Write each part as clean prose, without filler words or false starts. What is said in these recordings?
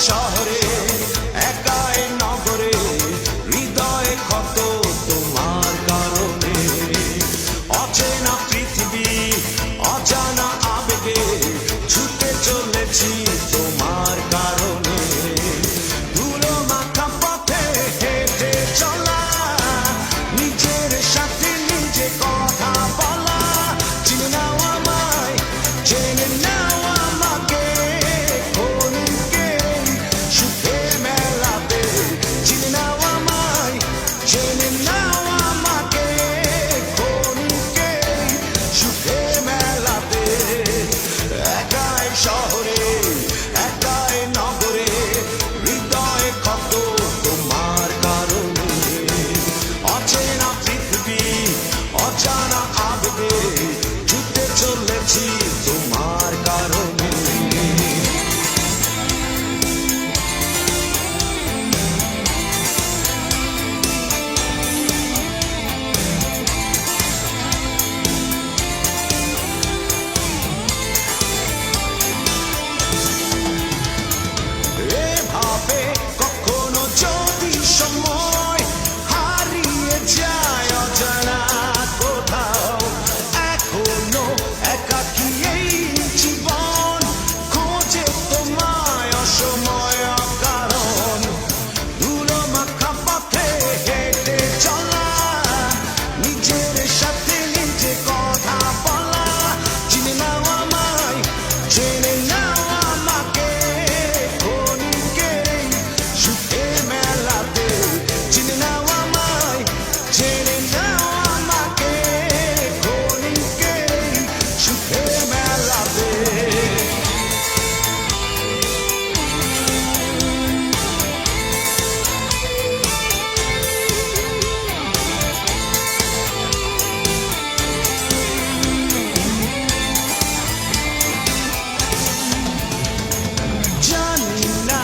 শহরে একাই নগরে হৃদয়ে ক্ষত তোমার কারণে অচেনা পৃথিবী অজানা আবেগে ছুটে চলেছি তোমার কারণে ধুলো মাখা পথে হেঁটে চলা নিজের সাথে নিজে কথা বলা চিনে নাও আমায় জেনে নাও আমাকে ক্ষণিকে সুখে মেলাতে চিনে নাও আমায় জেনে নাও আমাকে ক্ষণিকে সুখে মেলাতে একাই শহরে একাই নগরে হৃদয়ে ক্ষত তোমার কারণে অচেনা পৃথিবী অজানা আবেগে ছুটে চলেছি তোমার কারণে এভাবে কখনো যদি সময় হারিয়ে যায় অজানা কোথাও এখনো একাকী এই জীবন খোঁজে তোমায় অসময় কারণ ধুলো মাখা পথে হেঁটে চলা নিজের সাথে নিজে কথা বলা চিনে নাও আমায় জেনে নাও আমাকে ক্ষণিকে সুখে মেলাতে চিনে নাও আমায় জেনে নাও আমাকে ক্ষণিকে সুখে মেলাতে জানি না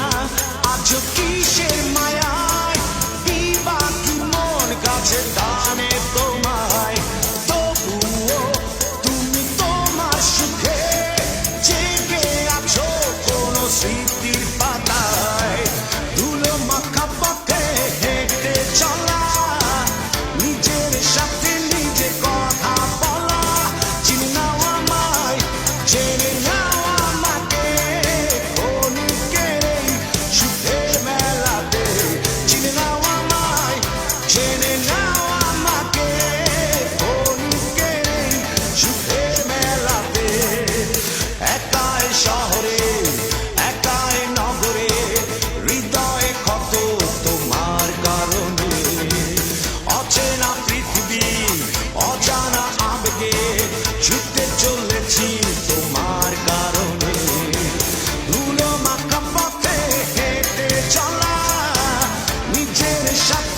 আজ কিসের মায়ায় বিবাকি মন কাছে টানে তোমায় তবুও তুমি তোমার সুখে জেগে আছো কোনো স্মৃতির পাতায় ধুলো মাখা পথে হেঁটে চলা নিজের সাথে নিজে কথা বলা চিনে নাও আমায় জেনে নাও আমাকে ক্ষণিকে সুখে মেলাতে চিনে নাও আমায় জেনে নাও আমাকে ক্ষণিকে সুখে মেলাতে একাই শহরে একাই নগরে হৃদয়ে ক্ষত তোমার কারণে অচেনা পৃথিবী অজানা আবেগে ছুটে চলেছি তোমার কারণে ধুলো মাখা পথে হেঁটে চলা নিজের সাথে